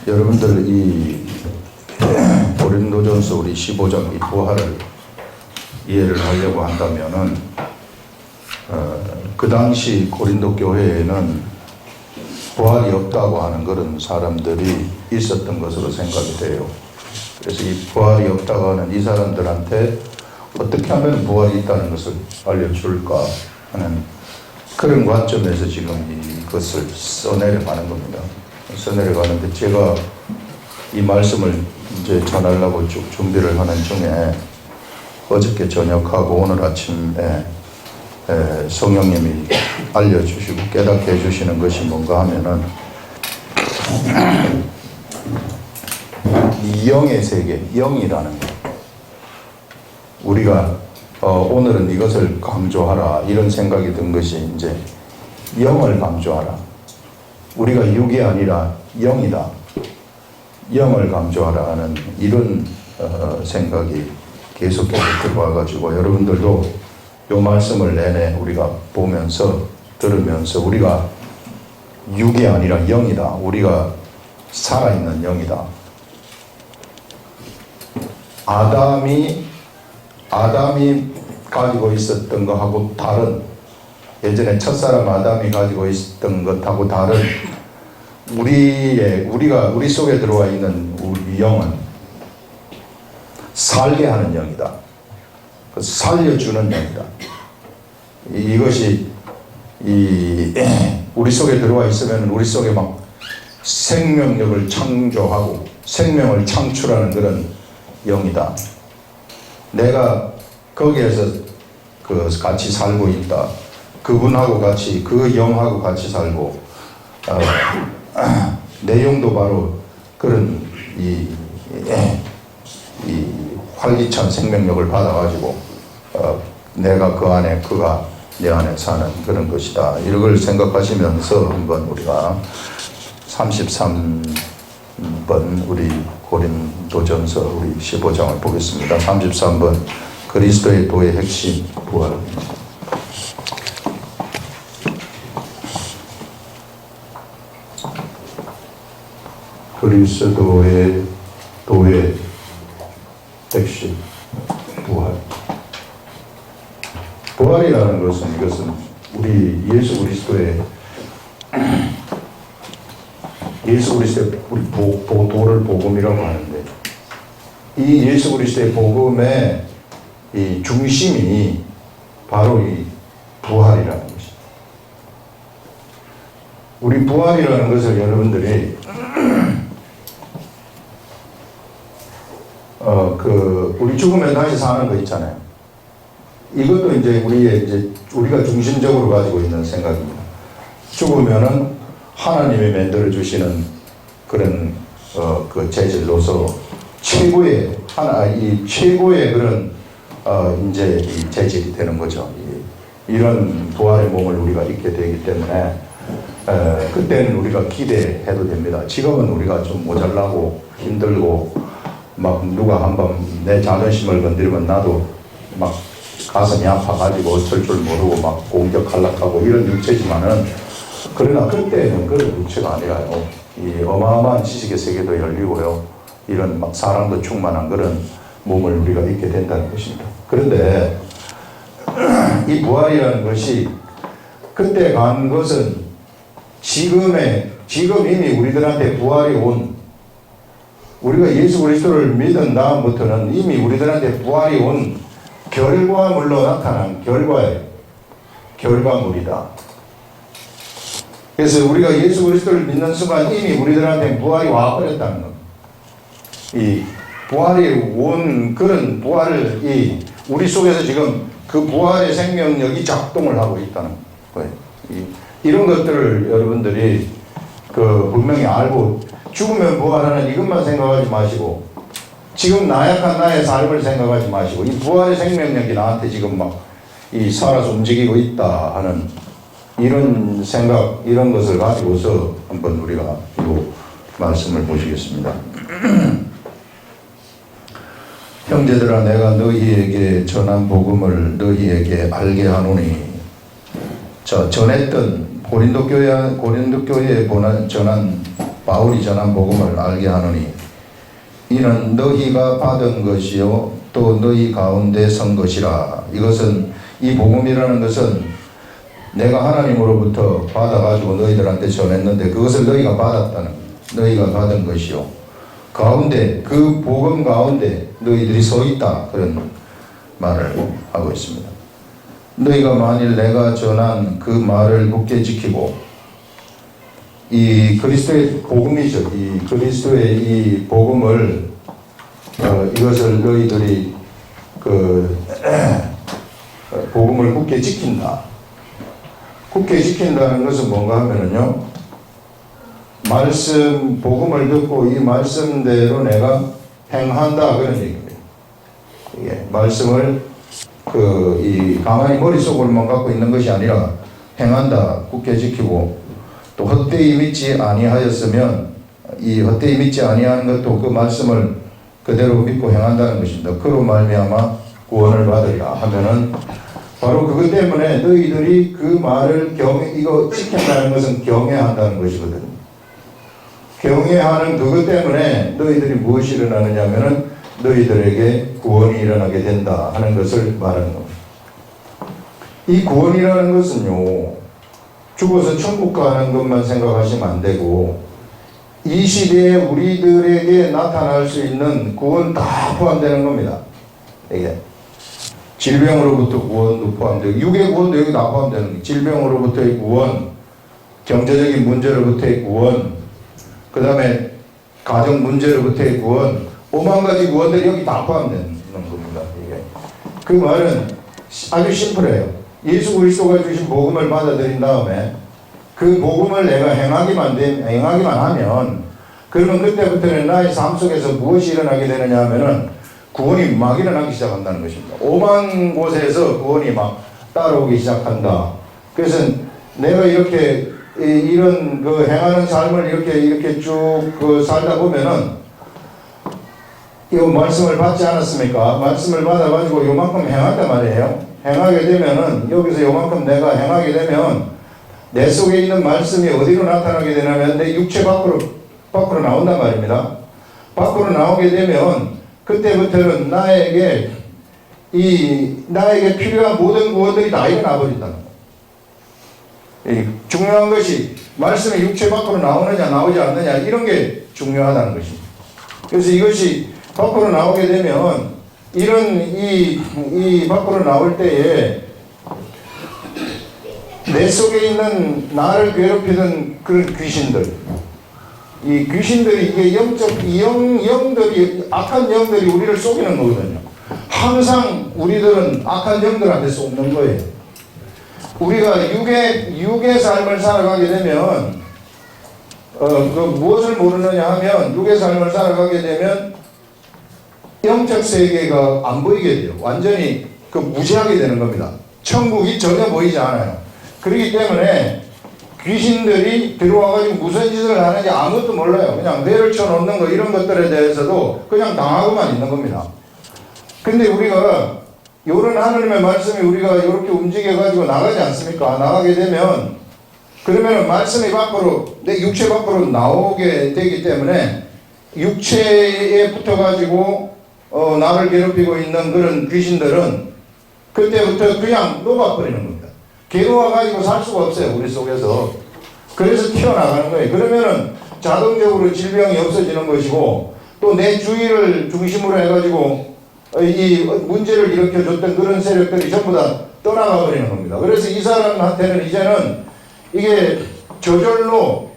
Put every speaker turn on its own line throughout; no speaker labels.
여러분들 이 고린도전서 우리 15장 이 부활을 이해를 하려고 한다면은 그 당시 고린도 교회에는 부활이 없다고 하는 그런 사람들이 있었던 것으로 생각이 돼요. 그래서 이 부활이 없다고 하는 이 사람들한테 어떻게 하면 부활이 있다는 것을 알려줄까 하는 그런 관점에서 지금 이것을 써내려가는 겁니다. 써내려가는데 제가 이 말씀을 이제 전하려고 쭉 준비를 하는 중에 어저께 저녁하고 오늘 아침에 성령님이 알려주시고 깨닫게 해주시는 것이 뭔가 하면은 영의 세계, 영이라는 것. 우리가 오늘은 이것을 강조하라 이런 생각이 든 것이 이제 영을 강조하라. 우리가 육이 아니라 영이다. 영을 강조하라 하는 이런 생각이 계속해서 들어와가지고 여러분들도 이 말씀을 내내 우리가 보면서 들으면서 우리가 육이 아니라 영이다. 우리가 살아있는 영이다. 아담이 가지고 있었던 것하고 다른, 예전에 첫사람 아담이 가지고 있었던 것하고 다른 우리 속에 들어와 있는 우리 영은 살게 하는 영이다. 살려주는 영이다. 이것이 우리 속에 들어와 있으면 우리 속에 막 생명력을 창조하고 생명을 창출하는 그런 영이다. 내가 거기에서 같이 살고 있다. 그분하고 같이, 그 영하고 같이 살고, 내용도 바로 그런 이 활기찬 생명력을 받아가지고, 내가 그 안에, 그가 내 안에 사는 그런 것이다. 이걸 생각하시면서 한번 우리가 33번 우리 고린도전서 우리 15장을 보겠습니다. 33번 그리스도의 도의 핵심 부활. 그리스도의 도의 핵심 부활. 부활이라는 것은 이것은 우리 예수 그리스도의 우리 도를 복음이라고 하는데 이 예수 그리스도의 복음의 이 중심이 바로 이 부활이라는 것입니다. 우리 부활이라는 것을 여러분들이 우리 죽으면 다시 사는 거 있잖아요. 이것도 이제 우리가 중심적으로 가지고 있는 생각입니다. 죽으면은 하나님이 만들어 주시는 그런 그 재질로서 최고의 그런 이제 이 재질이 되는 거죠. 이런 부활의 몸을 우리가 입게 되기 때문에 그때는 우리가 기대해도 됩니다. 지금은 우리가 좀 모자라고 힘들고 막 누가 한번 내 자존심을 건드리면 나도 막 가슴이 아파가지고 어쩔 줄 모르고 막 공격하려고 이런 육체지만은 그러나 그때는 그런 육체가 아니라요. 이 어마어마한 지식의 세계도 열리고요. 이런 막 사랑도 충만한 그런 몸을 우리가 입게 된다는 것입니다. 그런데 이 부활이라는 것이 그때 간 것은 지금 이미 우리들한테 부활이 온 우리가 예수 그리스도를 믿은 다음부터는 이미 우리들한테 부활이 온 결과물로 나타난 결과물이다. 그래서 우리가 예수 그리스도를 믿는 순간 이미 우리들한테 부활이 와버렸다는 겁니다. 이 부활이 온 그런 부활을 우리 속에서 지금 그 부활의 생명력이 작동을 하고 있다는 거예요. 이런 것들을 여러분들이 분명히 알고 죽으면 부활하는 이것만 생각하지 마시고 지금 나약한 나의 삶을 생각하지 마시고 이 부활의 생명력이 나한테 지금 막 살아서 움직이고 있다 하는 이런 생각, 이런 것을 가지고서 한번 우리가 이 말씀을 보시겠습니다. 형제들아 내가 너희에게 전한 복음을 너희에게 알게 하노니 전했던 고린도 교회에 전한 바울이 전한 복음을 알게 하노니 이는 너희가 받은 것이요 또 너희 가운데 선 것이라. 이것은 이 복음이라는 것은 내가 하나님으로부터 받아가지고 너희들한테 전했는데 그것을 너희가 받았다는, 너희가 받은 것이요 가운데, 그 복음 가운데 너희들이 서 있다, 그런 말을 하고 있습니다. 너희가 만일 내가 전한 그 말을 굳게 지키고, 이 그리스도의 복음이죠. 이 그리스도의 이 복음을 이것을 너희들이 복음을 굳게 지킨다. 굳게 지킨다는 것은 뭔가 하면은요, 말씀, 복음을 듣고 이 말씀대로 내가 행한다, 그런 얘기입니다. 이게 말씀을 가만히 머릿속으로만 갖고 있는 것이 아니라 행한다, 굳게 지키고, 또 헛되이 믿지 아니하였으면 이 헛되이 믿지 아니하는 것도 그 말씀을 그대로 믿고 행한다는 것입니다. 그로 말미암아 구원을 받으리라 하면은 바로 그것 때문에 너희들이 그 말을 이거 지킨다는 것은 경외한다는 것이거든요. 경외하는 그것 때문에 너희들이 무엇이 일어나느냐 하면은 너희들에게 구원이 일어나게 된다 하는 것을 말하는 겁니다. 이 구원이라는 것은요, 죽어서 천국 가는 것만 생각하시면 안 되고 이 시대에 우리들에게 나타날 수 있는 구원 다 포함되는 겁니다. 이게 질병으로부터 구원도 포함되고, 육의 구원도 여기 다 포함되는 거예요. 질병으로부터의 구원, 경제적인 문제로부터의 구원, 그 다음에 가정 문제로부터의 구원, 오만 가지 구원들이 여기 다 포함되는 겁니다. 이게. 그 말은 아주 심플해요. 예수 그리스도가 주신 복음을 받아들인 다음에 그 복음을 내가 행하기만 하면, 그러면 그때부터는 나의 삶 속에서 무엇이 일어나게 되느냐 하면은 구원이 막 일어나기 시작한다는 것입니다. 오만 곳에서 구원이 막 따라오기 시작한다. 그래서 내가 이렇게 이런 행하는 삶을 이렇게 쭉 살다 보면은 이 말씀을 받지 않았습니까? 말씀을 받아가지고 요만큼 행한단 말이에요. 행하게 되면은 여기서 요만큼 내가 행하게 되면 내 속에 있는 말씀이 어디로 나타나게 되냐면 내 육체 밖으로 나온단 말입니다. 밖으로 나오게 되면 그때부터는 나에게 필요한 모든 구원들이 다 일어나 버린다는 거예요. 중요한 것이 말씀이 육체 밖으로 나오느냐 나오지 않느냐, 이런 게 중요하다는 것입니다. 그래서 이것이 밖으로 나오게 되면 이 밖으로 나올 때에 내 속에 있는 나를 괴롭히던 그런 귀신들, 이 귀신들이 이게 영들이, 악한 영들이 우리를 속이는 거거든요. 항상 우리들은 악한 영들한테 속는 거예요. 우리가 육의 삶을 살아가게 되면, 무엇을 모르느냐 하면, 육의 삶을 살아가게 되면, 영적 세계가 안 보이게 돼요. 완전히 무시하게 되는 겁니다. 천국이 전혀 보이지 않아요. 그렇기 때문에 귀신들이 들어와가지고 무슨 짓을 하는지 아무것도 몰라요. 그냥 회를 쳐놓는 거, 이런 것들에 대해서도 그냥 당하고만 있는 겁니다. 근데 우리가 요런 하나님의 말씀이 우리가 이렇게 움직여가지고 나가지 않습니까? 나가게 되면, 그러면은 말씀이 밖으로, 내 육체 밖으로 나오게 되기 때문에 육체에 붙어가지고 나를 괴롭히고 있는 그런 귀신들은 그때부터 그냥 녹아버리는 겁니다. 괴로워가지고 살 수가 없어요, 우리 속에서. 그래서 튀어나가는 거예요. 그러면은 자동적으로 질병이 없어지는 것이고, 또 내 주위를 중심으로 해가지고 이 문제를 일으켜줬던 그런 세력들이 전부 다 떠나가 버리는 겁니다. 그래서 이 사람한테는 이제는 이게 저절로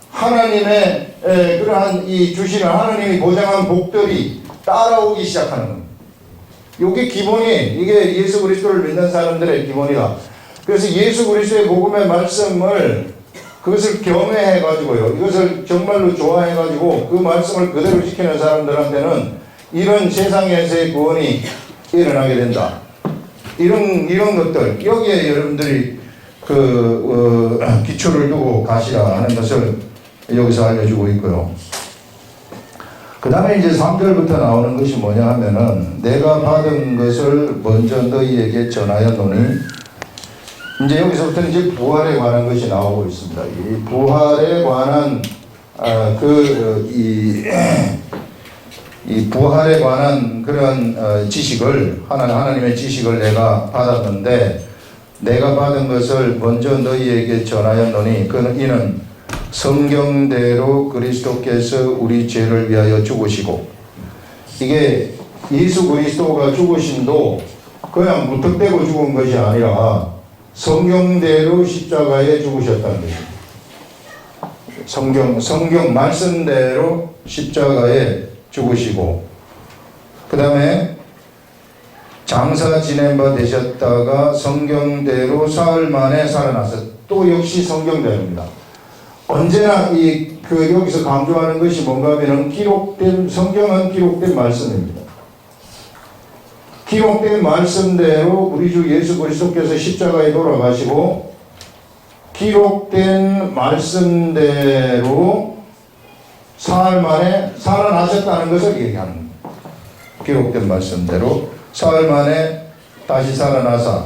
하나님의 그러한 이 주시는 하나님이 보장한 복들이 따라오기 시작하는 겁니다. 이게 기본이, 이게 예수 그리스도를 믿는 사람들의 기본이다. 그래서 예수 그리스도의 복음의 말씀을, 그것을 경외해가지고요, 이것을 정말로 좋아해가지고 그 말씀을 그대로 지키는 사람들한테는 이런 세상에서의 구원이 일어나게 된다. 이런 것들, 여기에 여러분들이 기초를 두고 가시라 하는 것을 여기서 알려주고 있고요. 그 다음에 이제 3절부터 나오는 것이 뭐냐 하면은, 내가 받은 것을 먼저 너희에게 전하였노니 이제 여기서부터는 이제 부활에 관한 것이 나오고 있습니다. 이 부활에 관한 이 부활에 관한 그런 지식을 하나님의 지식을 내가 받았는데, 내가 받은 것을 먼저 너희에게 전하였노니 이는 성경대로 그리스도께서 우리 죄를 위하여 죽으시고, 이게 예수 그리스도가 죽으심도 그냥 무턱대고 죽은 것이 아니라 성경대로 십자가에 죽으셨다는 것입니다. 성경 말씀대로 십자가에 죽으시고, 그 다음에 장사 지낸 바 되셨다가 성경대로 사흘 만에 살아나서 또 역시 성경대로입니다. 언제나 여기서 강조하는 것이 뭔가 하면 성경은 기록된 말씀입니다. 기록된 말씀대로 우리 주 예수 그리스도께서 십자가에 돌아가시고, 기록된 말씀대로 사흘 만에 살아나셨다는 것을 얘기하는 겁니다. 기록된 말씀대로 사흘 만에 다시 살아나사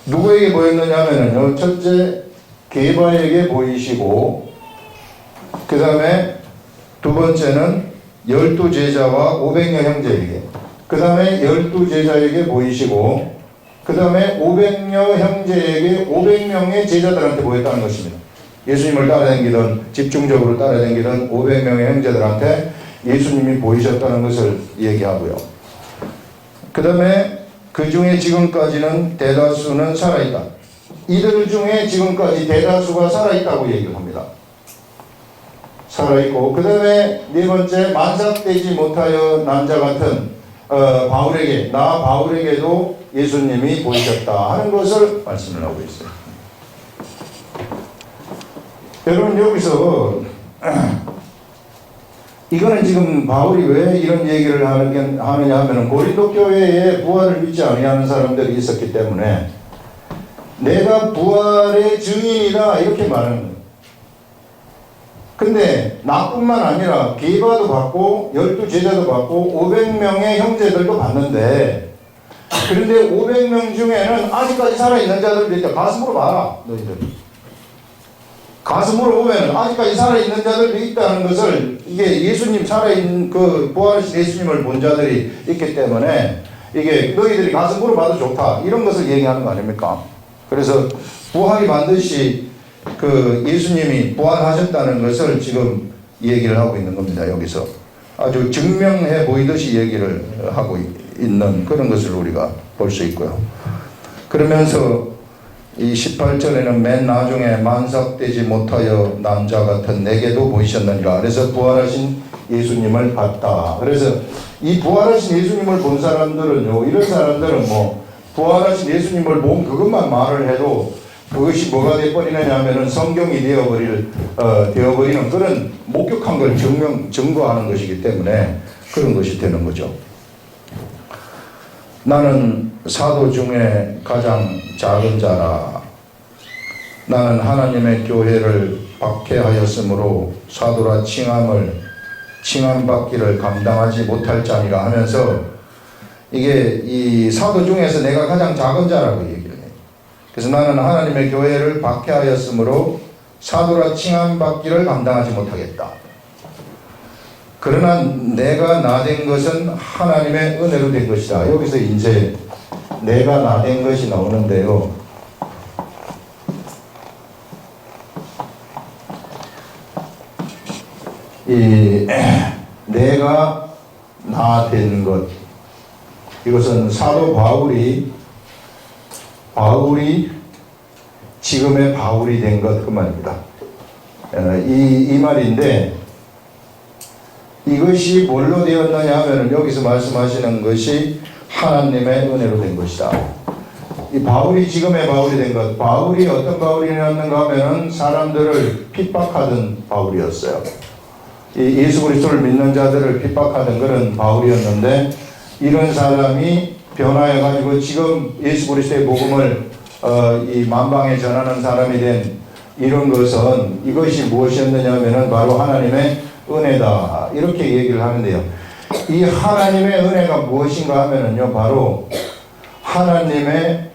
누구에게 보였느냐 하면요, 첫째 게바에게 보이시고, 그 다음에 두 번째는 12제자와 500여 형제에게, 그 다음에 12제자에게 보이시고, 그 다음에 500여 형제에게 500명의 제자들한테 보였다는 것입니다. 예수님을 따라다니던, 집중적으로 따라다니던 500명의 형제들한테 예수님이 보이셨다는 것을 얘기하고요. 그 다음에 그 중에 지금까지는 대다수는 살아있다. 이들 중에 지금까지 대다수가 살아있다고 얘기를 합니다. 살아있고, 그 다음에 네 번째, 만삭되지 못하여 남자 같은 바울에게도 예수님이 보이셨다 하는 것을 말씀을 하고 있어요. 여러분, 여기서 이거는 지금 바울이 왜 이런 얘기를 하느냐 하면, 고린도 교회에 부활을 믿지 아니하는 사람들이 있었기 때문에 내가 부활의 증인이다 이렇게 말하는 거예요. 근데 나뿐만 아니라 게바도 받고 12제자도 받고 500명의 형제들도 받는데, 그런데 500명 중에는 아직까지 살아있는 자들도 있다. 가슴으로 봐라, 너희들. 가슴으로 보면 아직까지 살아있는 자들도 있다는 것을, 이게 예수님 살아있는 부활하신 예수님을 본 자들이 있기 때문에 이게 너희들이 가슴으로 봐도 좋다 이런 것을 얘기하는 거 아닙니까? 그래서 부활이 반드시 예수님이 부활하셨다는 것을 지금 얘기를 하고 있는 겁니다. 여기서 아주 증명해 보이듯이 얘기를 하고 있는 그런 것을 우리가 볼 수 있고요. 그러면서 이 18절에는 맨 나중에 만삭되지 못하여 남자 같은 내게도 보이셨느니라. 그래서 부활하신 예수님을 봤다. 그래서 이 부활하신 예수님을 본 사람들은요, 이런 사람들은 부활하신 예수님을 본 그것만 말을 해도 그것이 뭐가 되어버리느냐 하면은 성경이 되어버리는 그런 목격한 걸 증거하는 것이기 때문에 그런 것이 되는 거죠. 나는 사도 중에 가장 작은 자라. 나는 하나님의 교회를 박해하였으므로 사도라 칭함받기를 감당하지 못할 자니라 하면서, 이게 이 사도 중에서 내가 가장 작은 자라고 얘기를 해요. 그래서 나는 하나님의 교회를 박해하였으므로 사도라 칭함받기를 감당하지 못하겠다. 그러나 내가 나된 것은 하나님의 은혜로 된 것이다. 여기서 이제 내가 나된 것이 나오는데요. 이 내가 나된 것, 이것은 사도 바울이 지금의 바울이 된 것 그 말입니다. 이 말인데, 이것이 뭘로 되었느냐 하면 여기서 말씀하시는 것이 하나님의 은혜로 된 것이다. 이 바울이 지금의 바울이 된 것, 바울이 어떤 바울이었는가 하면 사람들을 핍박하던 바울이었어요. 이 예수 그리스도를 믿는 자들을 핍박하던 그런 바울이었는데, 이런 사람이 변화해 가지고 지금 예수 그리스도의 복음을 이 만방에 전하는 사람이 된 이런 것은, 이것이 무엇이었느냐 하면은 바로 하나님의 은혜다 이렇게 얘기를 하는데요. 이 하나님의 은혜가 무엇인가 하면은요, 바로 하나님의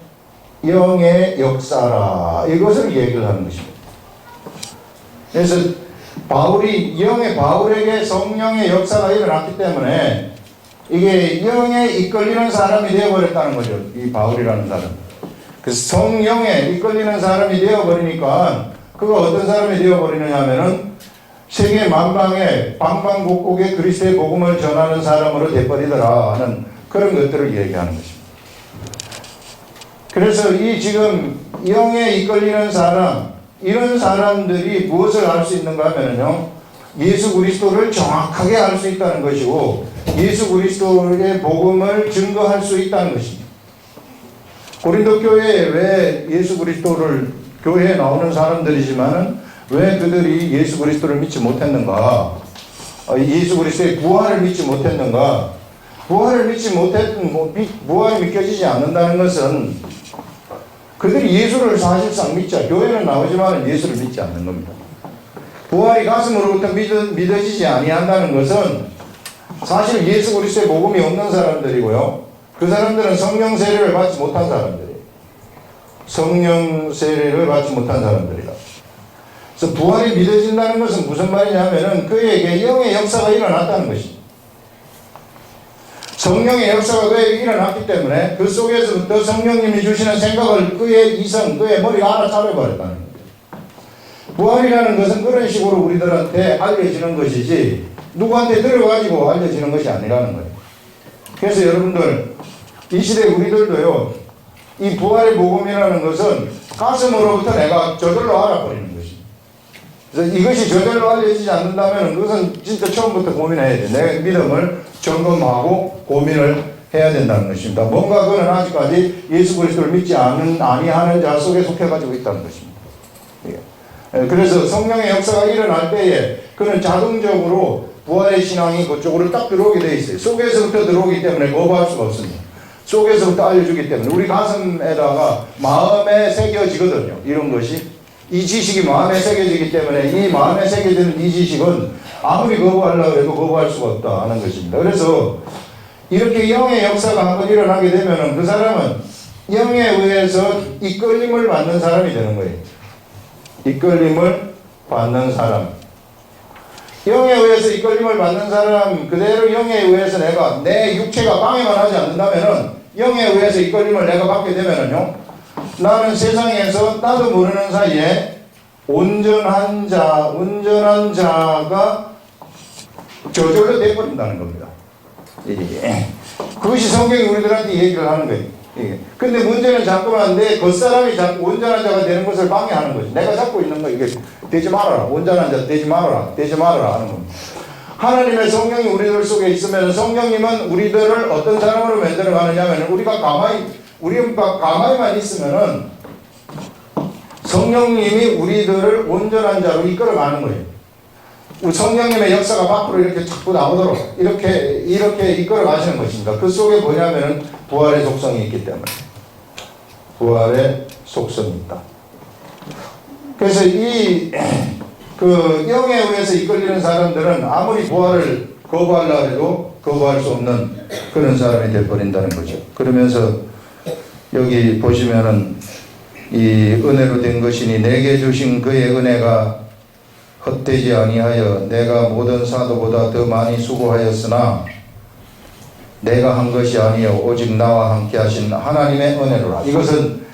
영의 역사라 이것을 얘기를 하는 것입니다. 그래서 바울에게 성령의 역사가 일어났기 때문에 이게 영에 이끌리는 사람이 되어버렸다는 거죠. 이 바울이라는 사람. 그래서 성령에 이끌리는 사람이 되어버리니까 그가 어떤 사람이 되어버리느냐 하면은 세계 만방에 방방곡곡에 그리스도의 복음을 전하는 사람으로 되어버리더라 하는 그런 것들을 얘기하는 것입니다. 그래서 이 지금 영에 이끌리는 사람, 이런 사람들이 무엇을 알 수 있는가 하면요, 예수 그리스도를 정확하게 알 수 있다는 것이고 예수 그리스도의 복음을 증거할 수 있다는 것입니다. 고린도 교회에 왜 예수 그리스도를 교회에 나오는 사람들이지만은 왜 그들이 예수 그리스도를 믿지 못했는가? 예수 그리스도의 부활을 믿지 못했는가? 부활이 믿겨지지 않는다는 것은 그들이 예수를 사실상 믿자. 교회는 나오지만 예수를 믿지 않는 겁니다. 부활이 가슴으로부터 믿어지지 아니한다는 것은 사실 예수 그리스도의 복음이 없는 사람들이고요. 그 사람들은 성령 세례를 받지 못한 사람들이에요. 성령 세례를 받지 못한 사람들이다. 그래서 부활이 믿어진다는 것은 무슨 말이냐면은 그에게 영의 역사가 일어났다는 것입니다. 성령의 역사가 그에게 일어났기 때문에 그 속에서부터 성령님이 주시는 생각을 그의 이성, 그의 머리가 알아차려버렸다는 거예요. 부활이라는 것은 그런 식으로 우리들한테 알려지는 것이지 누구한테 들어가지고 알려지는 것이 아니라는 거예요. 그래서 여러분들 이 시대 우리들도요, 이 부활의 복음이라는 것은 가슴으로부터 내가 저절로 알아버리는 것입니다. 그래서 이것이 저절로 알려지지 않는다면 그것은 진짜 처음부터 고민해야 돼. 내 믿음을 점검하고 고민을 해야 된다는 것입니다. 뭔가 그는 아직까지 예수 그리스도를 믿지 아니하는 자 속에 속해가지고 있다는 것입니다. 그래서 성령의 역사가 일어날 때에 그는 자동적으로 부활의 신앙이 그쪽으로 딱 들어오게 돼 있어요. 속에서부터 들어오기 때문에 거부할 수가 없습니다. 속에서부터 알려주기 때문에 우리 가슴에다가 마음에 새겨지거든요. 이런 것이 이 지식이 마음에 새겨지기 때문에 이 마음에 새겨지는 이 지식은 아무리 거부하려고 해도 거부할 수가 없다 하는 것입니다. 그래서 이렇게 영의 역사가 한번 일어나게 되면 그 사람은 영에 의해서 이끌림을 받는 사람이 되는 거예요. 이끌림을 받는 사람. 영에 의해서 이끌림을 받는 사람, 그대로 영에 의해서 내가 내 육체가 방해만 하지 않는다면은 영에 의해서 이끌림을 내가 받게 되면은요, 나는 세상에서 나도 모르는 사이에 온전한 자가 저절로 돼버린다는 겁니다. 그것이 성경이 우리들한테 얘기를 하는 거예요. 근데 문제는 자꾸만 내 겉사람이 자꾸 온전한 자가 되는 것을 방해하는 거지. 내가 잡고 있는 거 이게 되지 말아라. 온전한 자 되지 말아라. 하는 겁니다. 하나님의 성령이 우리들 속에 있으면 성령님은 우리들을 어떤 사람으로 만들어 가느냐면 우리가 가만히만 있으면은 성령님이 우리들을 온전한 자로 이끌어 가는 거예요. 성령님의 역사가 밖으로 이렇게 자꾸 나오도록 이렇게 이끌어 가시는 것입니다. 그 속에 뭐냐면은 부활의 속성이 있기 때문에. 부활의 속성이 있다. 그래서 그 영에 의해서 이끌리는 사람들은 아무리 부활을 거부하려고 해도 거부할 수 없는 그런 사람이 되어버린다는 거죠. 그러면서 여기 보시면은 이 은혜로 된 것이니 내게 주신 그의 은혜가 헛되지 아니하여 내가 모든 사도보다 더 많이 수고하였으나 내가 한 것이 아니요 오직 나와 함께 하신 하나님의 은혜로라. 이것은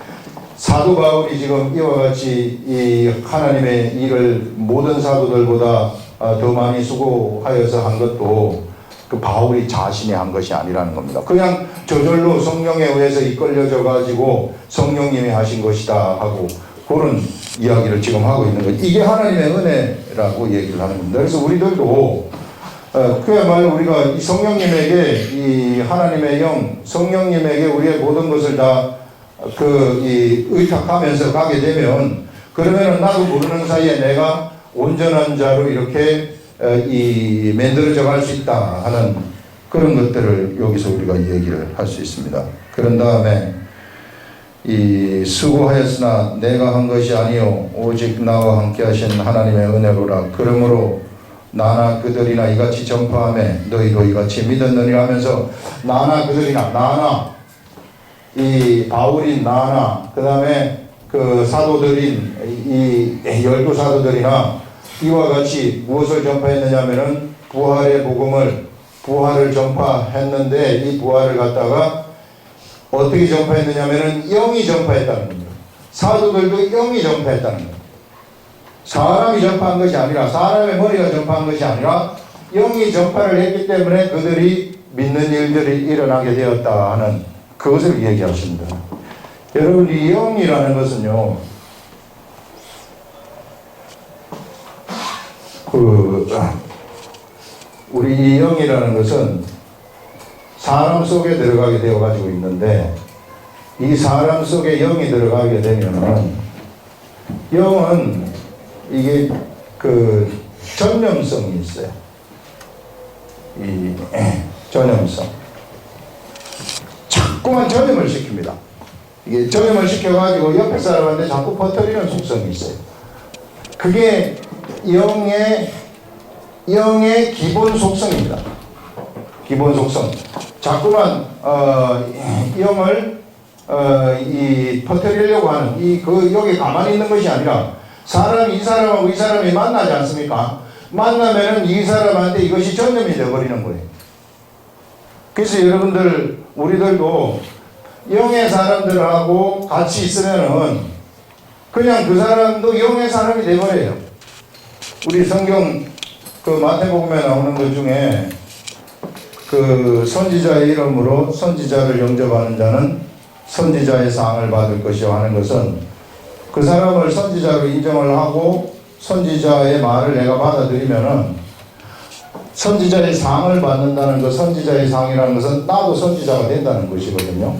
사도 바울이 지금 이와 같이 이 하나님의 일을 모든 사도들보다 더 많이 수고하여서 한 것도 그 바울이 자신이 한 것이 아니라는 겁니다. 그냥 저절로 성령에 의해서 이끌려져 가지고 성령님이 하신 것이다 하고 그런 이야기를 지금 하고 있는 거죠. 이게 하나님의 은혜라고 얘기를 하는 겁니다. 그래서 우리들도 그야말로 우리가 이 성령님에게 이 하나님의 영, 성령님에게 우리의 모든 것을 다 의탁하면서 가게 되면 그러면은 나도 모르는 사이에 내가 온전한 자로 이렇게 만들어져 갈 수 있다 하는 그런 것들을 여기서 우리가 얘기를 할 수 있습니다. 그런 다음에 이 수고하였으나 내가 한 것이 아니요 오직 나와 함께 하신 하나님의 은혜로라. 그러므로 나나 그들이나 이같이 전파하며 너희도 이같이 믿었느니라 하면서 나나 그들이나 나나 이 바울인 나나, 그 다음에 그 사도들인 이 12사도들이나 이와 같이 무엇을 전파했느냐면은 부활의 복음을, 부활을 전파했는데 이 부활을 갖다가 어떻게 전파했느냐면은 영이 전파했다는 겁니다. 사도들도 영이 전파했다는 겁니다. 사람이 전파한 것이 아니라, 사람의 머리가 전파한 것이 아니라 영이 전파를 했기 때문에 그들이 믿는 일들이 일어나게 되었다 하는 그것을 얘기하십니다. 여러분, 이 영이라는 것은요, 우리 이 영이라는 것은 사람 속에 들어가게 되어 가지고 있는데, 이 사람 속에 영이 들어가게 되면은, 영은 이게 그 전념성이 있어요. 이 전념성. 자꾸만 전염을 시킵니다. 이게 전염을 시켜가지고 옆에 사람한테 자꾸 퍼뜨리는 속성이 있어요. 그게 영의 기본 속성입니다. 기본 속성. 자꾸만 영을 퍼뜨리려고 하는 여기 가만히 있는 것이 아니라 사람이 이 사람하고 이 사람이 만나지 않습니까? 만나면은 이 사람한테 이것이 전염이 되어버리는 거예요. 그래서 여러분들, 우리들도 영의 사람들하고 같이 있으면은 그냥 그 사람도 영의 사람이 되어버려요. 우리 성경 그 마태복음에 나오는 것 중에 그 선지자의 이름으로 선지자를 영접하는 자는 선지자의 상을 받을 것이요 하는 것은, 그 사람을 선지자로 인정을 하고 선지자의 말을 내가 받아들이면은 선지자의 상을 받는다는 것, 선지자의 상이라는 것은 나도 선지자가 된다는 것이거든요.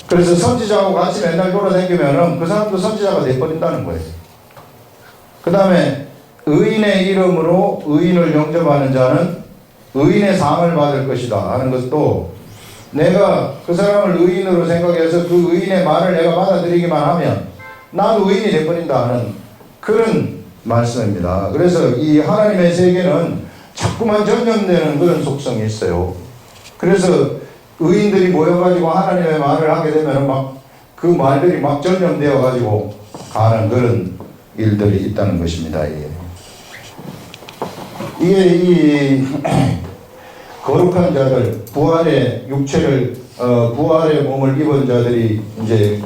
그래서 선지자하고 같이 맨날 돌아다니면은 그 사람도 선지자가 돼버린다는 거예요. 그 다음에 의인의 이름으로 의인을 영접하는 자는 의인의 상을 받을 것이다 하는 것도, 내가 그 사람을 의인으로 생각해서 그 의인의 말을 내가 받아들이기만 하면 나도 의인이 돼버린다 하는 그런 말씀입니다. 그래서 이 하나님의 세계는 자꾸만 전염되는 그런 속성이 있어요. 그래서 의인들이 모여가지고 하나님의 말을 하게 되면 막 그 말들이 막 전염되어 가지고 가는 그런 일들이 있다는 것입니다. 이게 이 거룩한 자들, 부활의 육체를, 부활의 몸을 입은 자들이 이제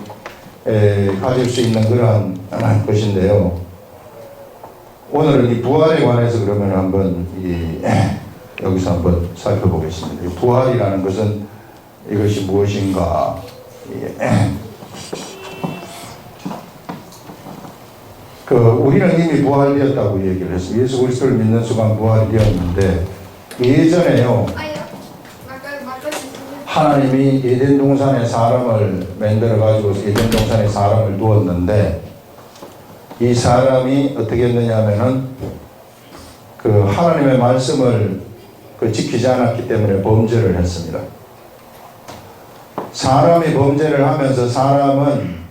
가질 수 있는 그러한 것인데요. 오늘은 이 부활에 관해서 그러면 한번 여기서 한번 살펴보겠습니다. 이 부활이라는 것은 이것이 무엇인가? 우리는 이미 부활되었다고 얘기를 했어요. 예수 그리스도를 믿는 순간 부활이 되었는데, 예전에요, 하나님이 에덴 동산에 사람을 만들어 가지고 에덴 동산에 사람을 두었는데, 이 사람이 어떻게 했느냐 하면은 그 하나님의 말씀을 지키지 않았기 때문에 범죄를 했습니다. 사람이 범죄를 하면서 사람은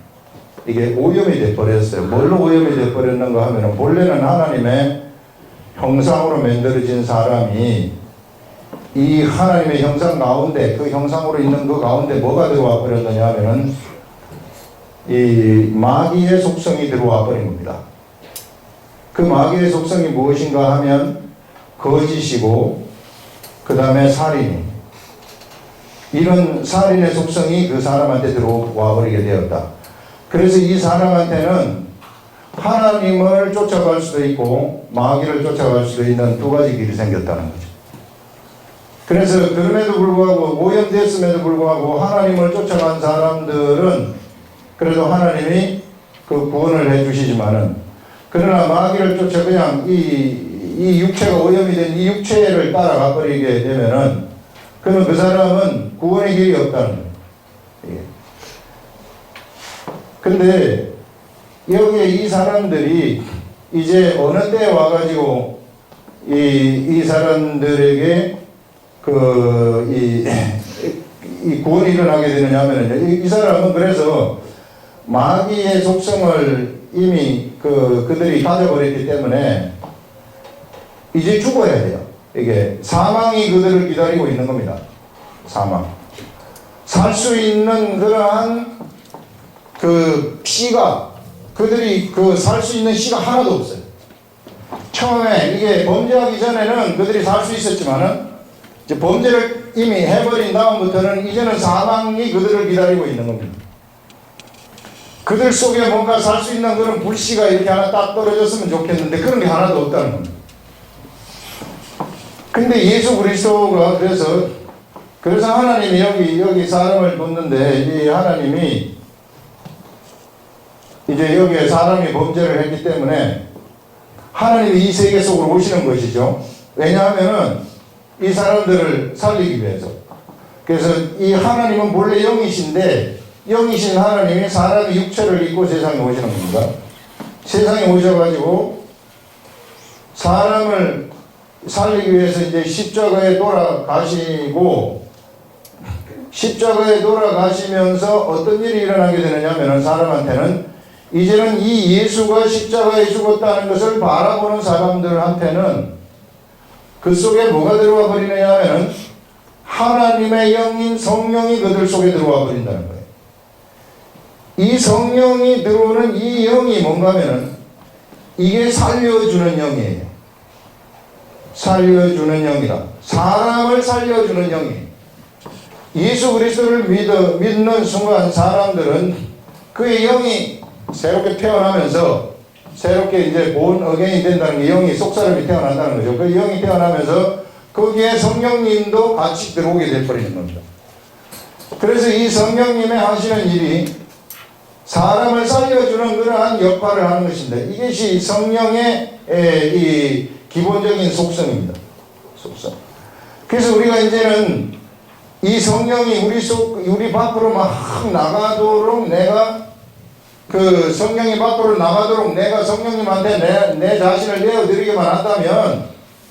이게 오염이 되어버렸어요. 뭘로 오염이 되어버렸는가 하면은, 본래는 하나님의 형상으로 만들어진 사람이 이 하나님의 형상 가운데, 그 형상으로 있는 그 가운데 뭐가 들어와 버렸느냐 하면은 이 마귀의 속성이 들어와 버린 겁니다. 그 마귀의 속성이 무엇인가 하면 거짓이고, 그 다음에 살인, 이런 살인의 속성이 그 사람한테 들어와 버리게 되었다. 그래서 이 사람한테는 하나님을 쫓아갈 수도 있고 마귀를 쫓아갈 수도 있는 두 가지 길이 생겼다는 거죠. 그래서 그럼에도 불구하고, 오염됐음에도 불구하고 하나님을 쫓아간 사람들은 그래도 하나님이 그 구원을 해주시지만은, 그러나 마귀를 쫓아 그냥 이 육체가 오염이 된 이 육체를 따라가 버리게 되면은, 그러면 그 사람은 구원의 길이 없다는 거예요. 근데 여기에 이 사람들이 이제 어느 때에 와가지고 이 사람들에게 이 구원이 일어나게 되느냐 하면은, 이 사람은 그래서 마귀의 속성을 이미 그들이 가져버렸기 때문에 이제 죽어야 돼요. 이게 사망이 그들을 기다리고 있는 겁니다. 살 수 있는 그러한 그 씨가, 그들이 그 살 수 있는 씨가 하나도 없어요. 처음에 이게 범죄하기 전에는 그들이 살 수 있었지만은 이제 범죄를 이미 해버린 다음부터는 이제는 사망이 그들을 기다리고 있는 겁니다. 그들 속에 뭔가 살 수 있는 그런 불씨가 이렇게 하나 딱 떨어졌으면 좋겠는데 그런 게 하나도 없다는 겁니다. 근데 예수 그리스도가 그래서 하나님이 여기 사람을 뒀는데, 이 하나님이 이제 여기에 사람이 범죄를 했기 때문에 하나님이 이 세계 속으로 오시는 것이죠. 왜냐하면은 이 사람들을 살리기 위해서. 그래서 이 하나님은 본래 영이신데, 영이신 하나님이 사람의 육체를 입고 세상에 오시는 겁니다. 세상에 오셔가지고 사람을 살리기 위해서 이제 십자가에 돌아가시고, 십자가에 돌아가시면서 어떤 일이 일어나게 되느냐면은 사람한테는 이제는 이 예수가 십자가에 죽었다는 것을 바라보는 사람들한테는 그 속에 뭐가 들어와 버리느냐 하면은 하나님의 영인 성령이 그들 속에 들어와 버린다는 거예요. 이 성령이 들어오는 이 영이 뭔가 하면은 이게 살려주는 영이에요. 살려주는 영이다. 사람을 살려주는 영이에요. 예수 그리스도를 믿는 순간 사람들은 그의 영이 새롭게 태어나면서 새롭게 이제 본 어게인이 된다는 게, 영이 속사람이 태어난다는 거죠. 그 영이 태어나면서 거기에 성령님도 같이 들어오게 돼버리는 겁니다. 그래서 이 성령님의 하시는 일이 사람을 살려주는 그러한 역할을 하는 것인데, 이것이 성령의 이 기본적인 속성입니다. 속성. 그래서 우리가 이제는 이 성령이 우리 밖으로 막 나가도록, 내가 그 성령이 밖으로 나가도록 내가 성령님한테 내 자신을 내어드리기만 한다면,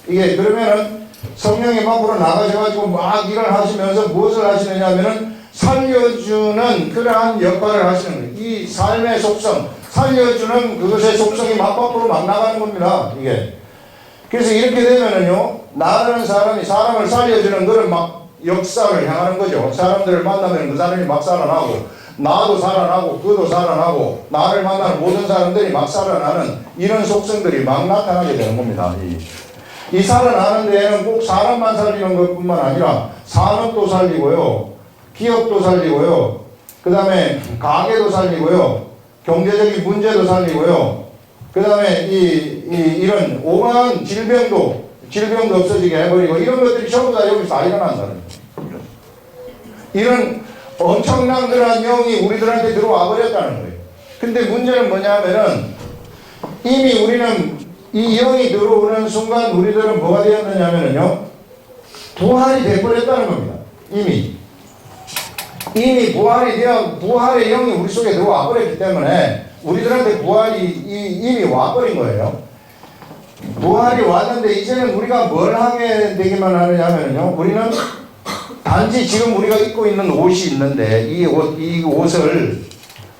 이게 그러면은 성령이 밖으로 나가셔가지고 막 일을 하시면서 무엇을 하시느냐 하면은 살려주는 그러한 역할을 하시는 거예요. 이 삶의 속성, 살려주는 그것의 속성이 막 밖으로 막 나가는 겁니다. 이게. 그래서 이렇게 되면은요, 나라는 사람이 사람을 살려주는 그런 막 역사를 향하는 거죠. 사람들을 만나면 그 사람이 막 살아나고, 나도 살아나고, 그도 살아나고, 나를 만나는 모든 사람들이 막 살아나는 이런 속성들이 막 나타나게 되는 겁니다. 이 살아나는 데에는 꼭 사람만 살리는 것뿐만 아니라 산업도 살리고요, 기업도 살리고요, 그 다음에 가게도 살리고요, 경제적인 문제도 살리고요, 그 다음에 이런 오만 질병도 없어지게 해버리고, 이런 것들이 전부 다 여기서 다 일어난다는 거예요. 이런 엄청난 그런 영이 우리들한테 들어와 버렸다는 거예요. 근데 문제는 뭐냐면은 이미 우리는 이 영이 들어오는 순간 우리들은 뭐가 되었느냐면요, 부활이 되어버렸다는 겁니다. 이미 부활의 영이 우리 속에 들어와 버렸기 때문에 우리들한테 부활이 이미 와버린 거예요. 부활이 왔는데 이제는 우리가 뭘 하게 되기만 하느냐면요, 우리는 단지 지금 우리가 입고 있는 옷이 있는데 이 옷을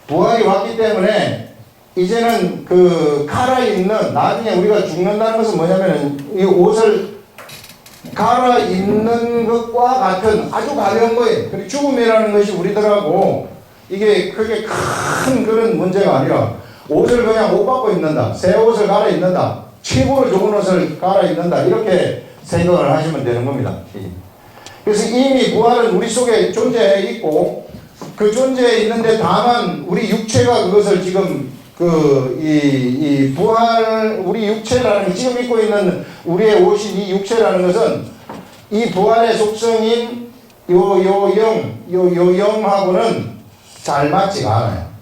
부활이 왔기 때문에 이제는 그 갈아입는, 나중에 우리가 죽는다는 것은 뭐냐면은 이 옷을 갈아입는 것과 같은 아주 가벼운 거예요. 그리고 죽음이라는 것이 우리들하고 이게 크게 큰 그런 문제가 아니라 옷을 그냥 옷 바꿔 입는다, 새 옷을 갈아입는다, 최고로 좋은 옷을 갈아입는다, 이렇게 생각을 하시면 되는 겁니다. 그래서 이미 부활은 우리 속에 존재해 있고, 그 존재해 있는데 다만 우리 육체가 그것을 지금 우리 육체라는, 지금 입고 있는 우리의 옷인 이 육체라는 것은 이 부활의 속성인 요 영하고는 잘 맞지가 않아요.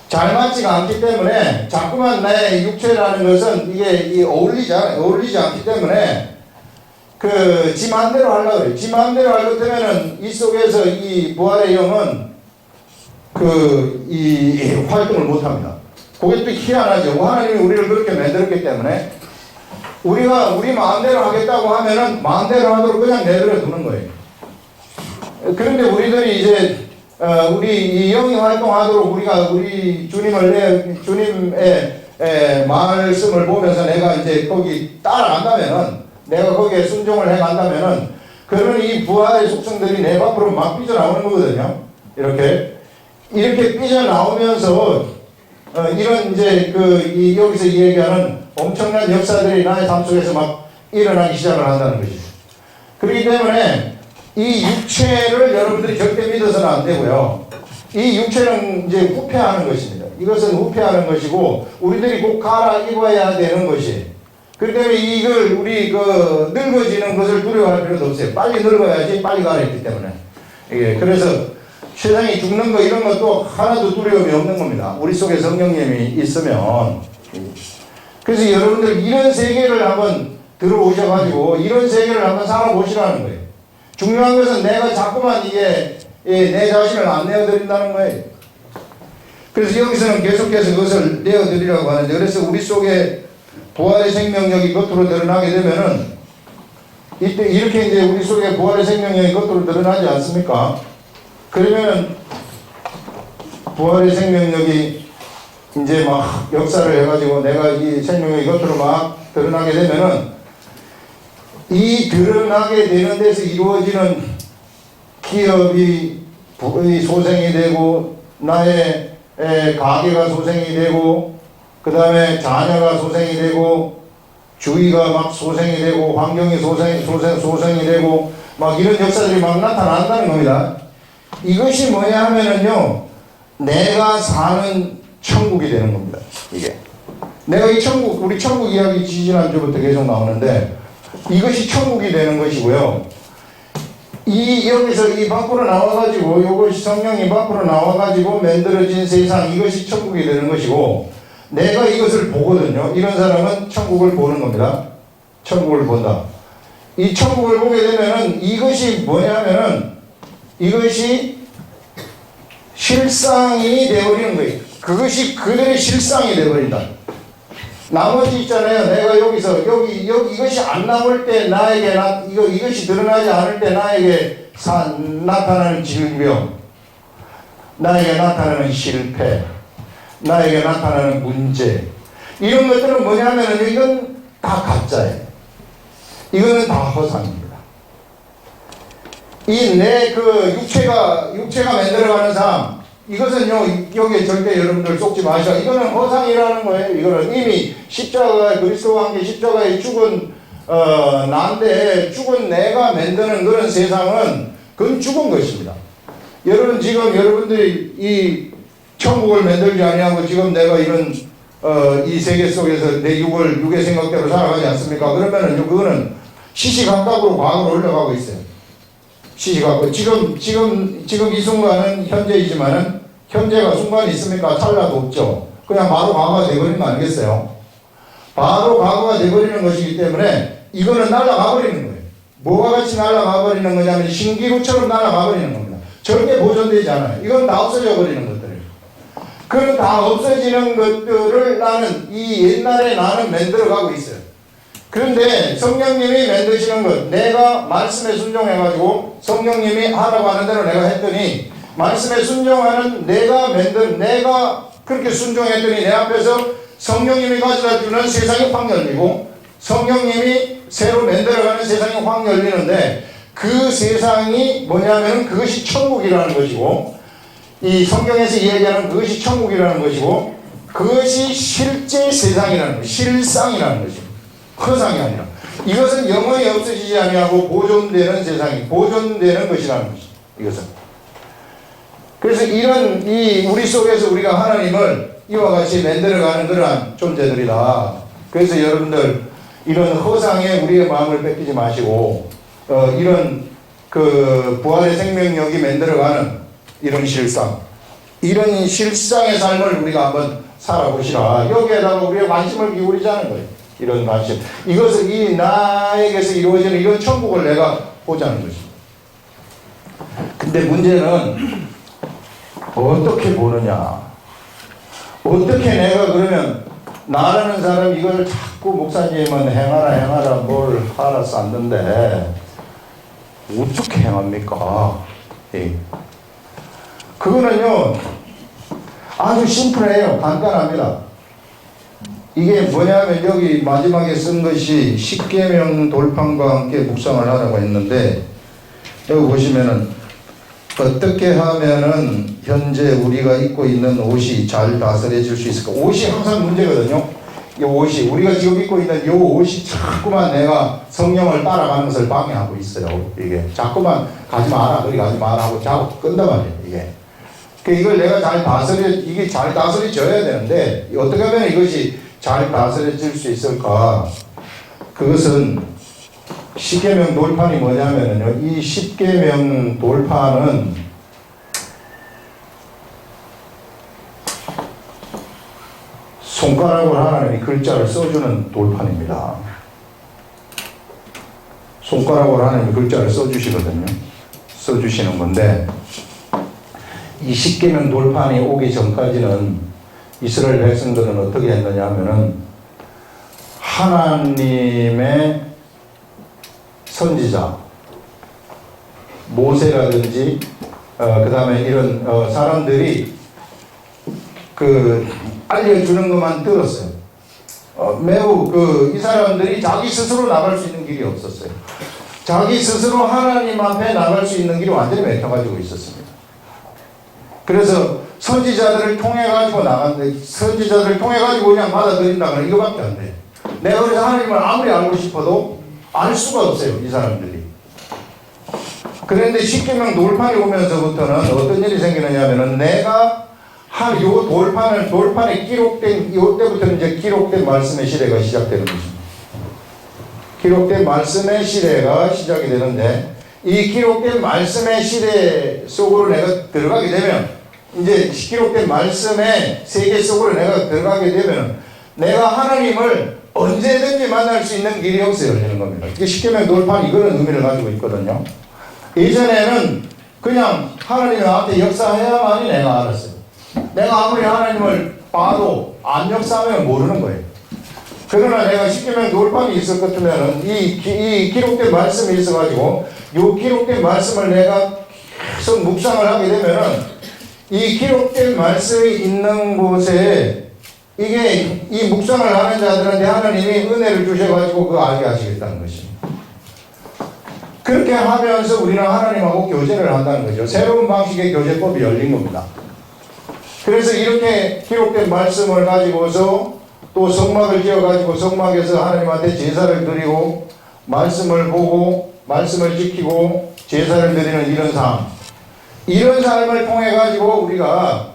잘 맞지가 않기 때문에 자꾸만 내 육체라는 것은 이게 어울리지 않기 때문에 지 마음대로 하려고 그래요. 지 마음대로 할 것 때문에는 이 속에서 이 부활의 영은 활동을 못 합니다. 그게 또 희한하죠. 하나님이 우리를 그렇게 만들었기 때문에 우리가 우리 마음대로 하겠다고 하면은 마음대로 하도록 그냥 내버려 두는 거예요. 그런데 우리들이 이제 우리 이 영이 활동하도록 우리 주님의 말씀을 보면서 내가 이제 거기 따라간다면은, 내가 거기에 순종을 해 간다면은 그러면 이 부하의 속성들이 내 밖으로 막 삐져나오는 거거든요. 이렇게 삐져나오면서 이런 이제 여기서 얘기하는 엄청난 역사들이 나의 삶 속에서 막 일어나기 시작을 한다는 것이죠. 그렇기 때문에 이 육체를 여러분들이 절대 믿어서는 안 되고요. 이 육체는 이제 후패하는 것입니다. 이것은 후패하는 것이고 우리들이 꼭 갈아입어야 되는 것이. 그렇기 때문에 이걸 우리 늙어지는 것을 두려워할 필요도 없어요. 빨리 늙어야지 빨리 갈아입기 때문에. 그래서 세상이 죽는 거 이런 것도 하나도 두려움이 없는 겁니다. 우리 속에 성령님이 있으면. 그래서 여러분들 이런 세계를 한번 들어오셔가지고 이런 세계를 한번 살아보시라는 거예요. 중요한 것은 내가 자꾸만 이게 내 자신을 안 내어드린다는 거예요. 그래서 여기서는 계속해서 그것을 내어드리라고 하는데, 그래서 우리 속에 부활의 생명력이 겉으로 드러나게 되면은 이때 이렇게 이제 우리 속에 부활의 생명력이 겉으로 드러나지 않습니까? 그러면은 부활의 생명력이 이제 막 역사를 해가지고 내가 이 생명력이 겉으로 막 드러나게 되면은 이 드러나게 되는 데서 이루어지는 기업이 소생이 되고 나의 가게가 소생이 되고 그 다음에 자녀가 소생이 되고 주위가 막 소생이 되고 환경이 소생이 되고 막 이런 역사들이 막 나타난다는 겁니다. 이것이 뭐냐 하면은요, 내가 사는 천국이 되는 겁니다. 이게 내가 이 천국, 우리 천국 이야기 지지난주부터 계속 나오는데 이것이 천국이 되는 것이고요. 여기서 이 밖으로 나와가지고 이것이 성령이 밖으로 나와가지고 만들어진 세상, 이것이 천국이 되는 것이고, 내가 이것을 보거든요. 이런 사람은 천국을 보는 겁니다. 천국을 본다. 이 천국을 보게 되면은 이것이 뭐냐면은 이것이 실상이 되어버리는 거예요. 그것이 그들의 실상이 되어버린다. 나머지 있잖아요. 내가 여기서 여기 이것이 안 남을 때 나에게 이것이 드러나지 않을 때 나에게 나타나는 질병, 나에게 나타나는 실패, 나에게 나타나는 문제, 이런 것들은 뭐냐면은 이건 다 가짜예요. 이거는 다 허상입니다. 이 내 육체가 만들어가는 삶, 이것은요, 여기에 절대 여러분들 속지 마시고, 이거는 허상이라는 거예요. 이거는 이미 그리스도와 함께 십자가에 죽은, 나인데, 죽은 내가 만드는 그런 세상은, 그건 죽은 것입니다. 여러분, 지금 여러분들이 이 천국을 만들지 아니하고, 지금 내가 이런, 이 세계 속에서 내 육의 생각대로 살아가지 않습니까? 그러면은, 그거는 시시각각으로 과거로 올라가고 있어요. 시시각각. 지금 이 순간은 현재이지만은 현재가 순간이 있습니까? 찰나도 없죠. 그냥 바로 과거가 되어버리는 거 아니겠어요? 바로 과거가 되어버리는 것이기 때문에 이거는 날아가 버리는 거예요. 뭐가 같이 날아가 버리는 거냐면 신기루처럼 날아가 버리는 겁니다. 절대 보존되지 않아요. 이건 다 없어져 버리는 것들이에요. 그런 다 없어지는 것들을 이 옛날에 나는 만들어가고 있어요. 그런데 성령님이 만드시는 것, 내가 말씀에 순종해가지고 성령님이 하라고 하는 대로 내가 했더니, 말씀에 순종하는 내가 그렇게 순종했더니 내 앞에서 성령님이 가져다 주는 세상이 확 열리고, 성령님이 새로 만들어가는 세상이 확 열리는데, 그 세상이 뭐냐면 그것이 천국이라는 것이고, 이 성경에서 이야기하는 그것이 천국이라는 것이고, 그것이 실제 세상이라는 것, 실상이라는 것입니다. 허상이 아니라. 이것은 영원히 없어지지 아니하고 보존되는 세상이, 보존되는 것이라는 것이죠. 이것은. 그래서 우리 속에서 우리가 하나님을 이와 같이 만들어가는 그러한 존재들이다. 그래서 여러분들, 이런 허상에 우리의 마음을 뺏기지 마시고, 이런 부활의 생명력이 만들어가는 이런 실상, 이런 실상의 삶을 우리가 한번 살아보시라. 여기에다가 우리의 관심을 기울이자는 거예요. 이런 관심. 이것을 나에게서 이루어지는 이런 천국을 내가 보자는 것입니다. 근데 문제는 어떻게 보느냐. 어떻게 내가 그러면 나라는 사람 이걸 자꾸 목사님은 행하라 뭘 하라 쌌는데 어떻게 행합니까? 그거는요 아주 심플해요. 간단합니다. 이게 뭐냐면 여기 마지막에 쓴 것이 십계명 돌판과 함께 묵상을 하라고 했는데 여기 보시면은 어떻게 하면은 현재 우리가 입고 있는 옷이 잘 다스려질 수 있을까? 옷이 항상 문제거든요. 이 옷이 우리가 지금 입고 있는 이 옷이 자꾸만 내가 성령을 따라가는 것을 방해하고 있어요. 이게 자꾸만 가지 마라, 그리 가지 마라 하고 자꾸 끈단 말이에요. 이게. 이걸 내가 이게 잘 다스려져야 되는데 어떻게 하면 이것이 잘 다스려질 수 있을까? 그것은 십계명 돌판이 뭐냐면요. 이 십계명 돌판은 손가락으로 하나님이 글자를 써주는 돌판입니다. 손가락으로 하나님이 글자를 써주시거든요. 써주시는 건데 이 십계명 돌판이 오기 전까지는 이스라엘 백성들은 어떻게 했느냐 하면은 하나님의 선지자 모세라든지 그 다음에 이런 사람들이 알려주는 것만 들었어요. 매우 이 사람들이 자기 스스로 나갈 수 있는 길이 없었어요. 자기 스스로 하나님 앞에 나갈 수 있는 길이 완전히 막혀가지고 있었습니다. 그래서 선지자들을 통해가지고 나갔는데 선지자들을 통해가지고 그냥 받아들인다거나 이거밖에 안 돼. 내가 그래서 하나님을 아무리 알고 싶어도 알 수가 없어요. 이 사람들이. 그런데 십계명 돌판이 오면서부터는 어떤 일이 생기느냐 하면은 내가 요 돌판에 기록된, 이때부터는 이제 기록된 말씀의 시대가 시작되는 것입니다. 기록된 말씀의 시대가 시작이 되는데, 이 기록된 말씀의 시대 속으로 내가 들어가게 되면, 이제 기록된 말씀의 세계 속으로 내가 들어가게 되면, 내가 하나님을 언제든지 만날 수 있는 길이 없어요. 열리는 겁니다. 이게 십계명 돌판, 이거는 의미를 가지고 있거든요. 예전에는 그냥 하나님이 나한테 역사해야만이 내가 알았어요. 내가 아무리 하나님을 봐도 안 역사하면 모르는 거예요. 그러나 내가 십계명 돌판이 있을 것 같으면은 이 기록된 말씀이 있어가지고 이 기록된 말씀을 내가 계속 묵상을 하게 되면은 이 기록된 말씀이 있는 곳에 이게 이 묵상을 하는 자들한테 하나님이 은혜를 주셔가지고 그거 알게 하시겠다는 것입니다. 그렇게 하면서 우리는 하나님하고 교제를 한다는 거죠. 새로운 방식의 교제법이 열린 겁니다. 그래서 이렇게 기록된 말씀을 가지고서 또 성막을 지어가지고 성막에서 하나님한테 제사를 드리고 말씀을 보고 말씀을 지키고 제사를 드리는 이런 삶, 이런 삶을 통해 가지고 우리가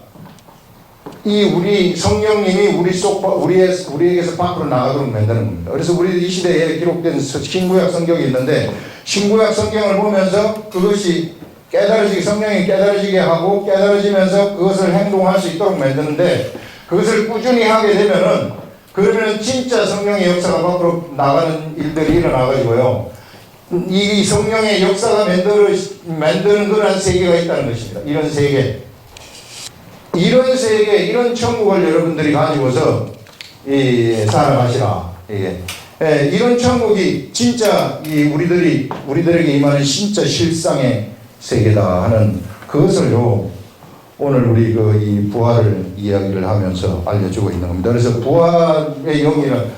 우리 성령님이 우리에게서 밖으로 나가도록 만드는 겁니다. 그래서 우리 이 시대에 기록된 신구약 성경이 있는데 신구약 성경을 보면서 그것이 성령이 깨달아지게 하고 깨달아지면서 그것을 행동할 수 있도록 만드는데 그것을 꾸준히 하게 되면은 그러면 진짜 성령의 역사가 밖으로 나가는 일들이 일어나가지고요. 이 성령의 역사가 만드는 그런 세계가 있다는 것입니다. 이런 세계. 이런 천국을 여러분들이 가지고서 살아가시라. 이런 천국이 진짜 우리들에게 임하는 진짜 실상의 세계다 하는 그것을요, 오늘 우리 이 부활을 이야기를 하면서 알려주고 있는 겁니다. 그래서 부활의 영이는,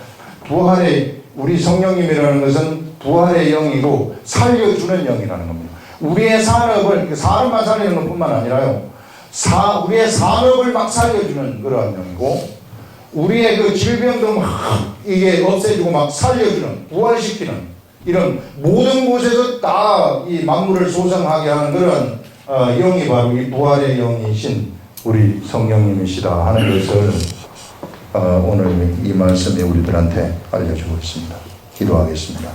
우리 성령님이라는 것은 부활의 영이고 살려주는 영이라는 겁니다. 우리의 산업을, 사람만 살리는 것 뿐만 아니라요, 우리의 산업을 막 살려주는 그러한 영이고, 우리의 질병도 막 없애주고 막 살려주는, 부활시키는, 이런 모든 곳에서 다 이 만물을 소생하게 하는 그런 영이 바로 이 부활의 영이신 우리 성령님이시다 하는 것을 오늘 이 말씀이 우리들한테 알려주고 있습니다. 기도하겠습니다.